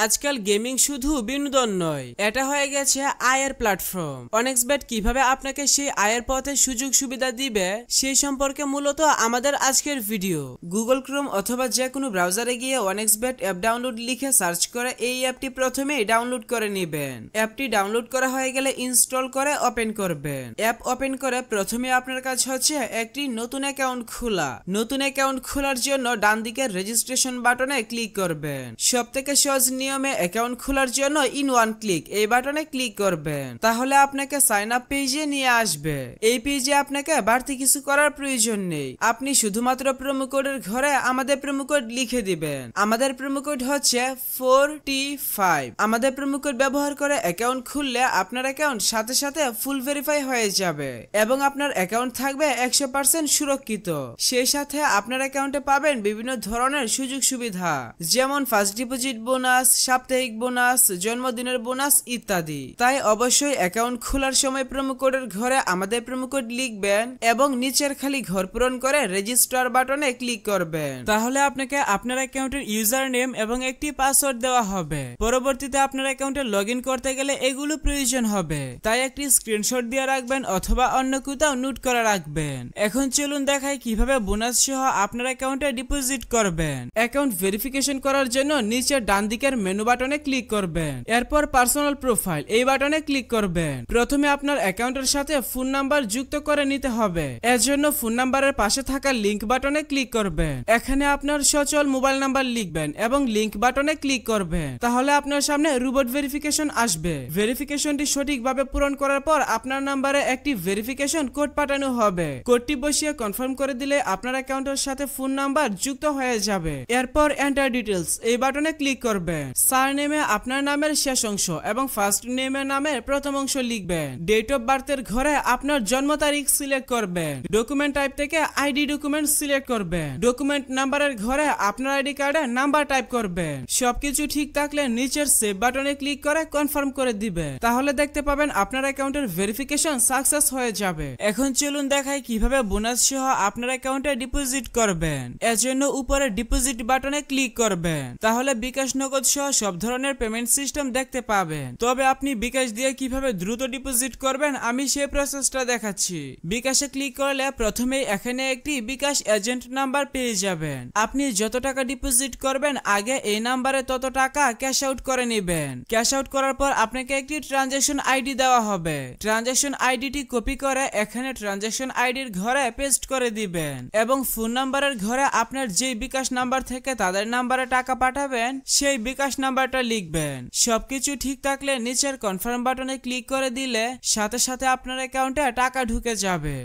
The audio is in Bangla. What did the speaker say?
আজকাল গেমিং শুধু বিনোদন নয়, এটা হয়ে গেছে আয়ের প্ল্যাটফর্ম। অনেক্সবেট কিভাবে আপনাকে সেই আয়ের পথে সুযোগ সুবিধা দিবে সেই সম্পর্কে মূলত আমাদের আজকের ভিডিও। গুগল ক্রোম অথবা যে কোনো ব্রাউজারে গিয়ে অনেক্সবেট অ্যাপ ডাউনলোড লিখে সার্চ করে এই অ্যাপটি প্রথমেই ডাউনলোড করে নেবেন। অ্যাপটি ডাউনলোড করা হয়ে গেলে ইনস্টল করে ওপেন করবেন। অ্যাপ ওপেন করে প্রথমে আপনার কাজ হচ্ছে একটি নতুন অ্যাকাউন্ট খোলা। নতুন অ্যাকাউন্ট খোলার জন্য ডান দিকের রেজিস্ট্রেশন বাটনে ক্লিক করবেন। সবথেকে সহজ নিয়মে অ্যাকাউন্ট খোলার জন্য ইন ওয়ান ক্লিক এই বাটনে ক্লিক করবেন। তাহলে আপনাকে সাইন আপ পেজে নিয়ে আসবে। এই পেজে আপনাকে বাড়তি কিছু করার প্রয়োজন নেই। আপনি শুধুমাত্র প্রোমো কোডের ঘরে আমাদের প্রোমো কোড লিখে দিবেন। আমাদের প্রোমো কোড হচ্ছে 4T5। আমাদের প্রোমো কোড ব্যবহার করে অ্যাকাউন্ট খুললে আপনার অ্যাকাউন্ট সাথে সাথে ফুল ভেরিফাই হয়ে যাবে এবং আপনার অ্যাকাউন্ট থাকবে 100% সুরক্ষিত। সেই সাথে আপনার অ্যাকাউন্টে পাবেন বিভিন্ন ধরনের সুযোগ সুবিধা, যেমন ফার্স্ট ডিপোজিট বোনাস, সাপ্তাহিক বোনাস, জন্মদিনের বোনাস ইত্যাদি। তাই অবশ্যই অ্যাকাউন্ট খোলার সময় প্রোমো কোডের ঘরে আমাদের প্রোমো কোড লিখবেন এবং নিচের খালি ঘর পূরণ করে রেজিস্টার বাটনে ক্লিক করবেন। তাহলে আপনাকে আপনার অ্যাকাউন্টের ইউজার নেম এবং একটি পাসওয়ার্ড দেওয়া হবে। পরবর্তীতে আপনার অ্যাকাউন্টে লগ ইন করতে গেলে এগুলো প্রয়োজন হবে, তাই একটি স্ক্রিনশট দিয়ে রাখবেন অথবা অন্য কোথাও নোট করে রাখবেন। এখন চলুন দেখাই কিভাবে বোনাস সহ আপনার অ্যাকাউন্টে ডিপোজিট করবেন। অ্যাকাউন্ট ভেরিফিকেশন করার জন্য নিচের ডান দিকের মেনু বাটনে ক্লিক করবেন। এরপর পার্সোনাল প্রোফাইল এই বাটনে ক্লিক করবেন। প্রথমে আপনার অ্যাকাউন্টের সাথে ফোন নাম্বার যুক্ত করে নিতে হবে। এর জন্য ফোন নাম্বারের পাশে থাকা লিংক বাটনে ক্লিক করবেন। এখানে আপনার সচল মোবাইল নাম্বার লিখবেন এবং লিংক বাটনে ক্লিক করবেন। তাহলে আপনার সামনে রোবট ভেরিফিকেশন আসবে। ভেরিফিকেশনটি সঠিকভাবে পূরণ করার পর আপনার নাম্বারে একটি ভেরিফিকেশন কোড পাঠানো হবে। কোডটি বসিয়ে কনফার্ম করে দিলে আপনার অ্যাকাউন্টের সাথে ফোন নাম্বার যুক্ত হয়ে যাবে। এরপর এন্টার ডিটেইলস এই বাটনে ক্লিক করবেন। সারনেমে আপনার নামের শেষ অংশ এবং ফার্স্ট নেমের নামের প্রথম অংশ লিখবেন। ডেট অফ বার্থের ঘরে আপনার জন্ম তারিখ সিলেক্ট করবেন। ডকুমেন্ট টাইপ থেকে আইডি ডকুমেন্ট সিলেক্ট করবেন। ডকুমেন্ট নাম্বারের ঘরে আপনার আইডি কার্ডের নাম্বার টাইপ করবেন। সবকিছু ঠিক থাকলে নিচের সেভ বাটনে ক্লিক করে কনফার্ম করে দিবেন। তাহলে দেখতে পাবেন আপনার অ্যাকাউন্টের ভেরিফিকেশন সাকসেস হয়ে যাবে। এখন চলুন দেখাই কিভাবে বোনাস সহ আপনার অ্যাকাউন্টে ডিপোজিট করবেন। এর জন্য উপরে ডিপোজিট বাটনে ক্লিক করবেন। তাহলে বিকাশ নগদ সহ সব ধরনের পেমেন্ট সিস্টেম দেখতে পাবেন। তবে আপনি বিকাশ দিয়ে কিভাবে দ্রুত ডিপোজিট করবেন আমি সেই প্রসেসটা দেখাচ্ছি। বিকাশে ক্লিক করলে প্রথমেই এখানে একটি বিকাশ এজেন্ট নাম্বার পেয়ে যাবেন। আপনি যত টাকা ডিপোজিট করবেন আগে এই নাম্বারে তত টাকা ক্যাশ আউট করে নেবেন। ক্যাশ আউট করার পর আপনাকে একটি ট্রানজাকশন আইডি দেওয়া হবে। ট্রানজাকশন আইডিটি কপি করে এখানে ট্রানজাকশন আইডির ঘরে পেস্ট করে দিবেন এবং ফোন নাম্বারের ঘরে আপনার যেই বিকাশ নাম্বার থেকে তাদের নাম্বারে টাকা পাঠাবেন সেই বিকাশ নাম্বারটা লিখবেন। সবকিছু ঠিক থাকলে নিচের কনফার্ম বাটনে ক্লিক করে দিলে সাথে সাথে আপনার অ্যাকাউন্টে টাকা ঢুকে যাবে।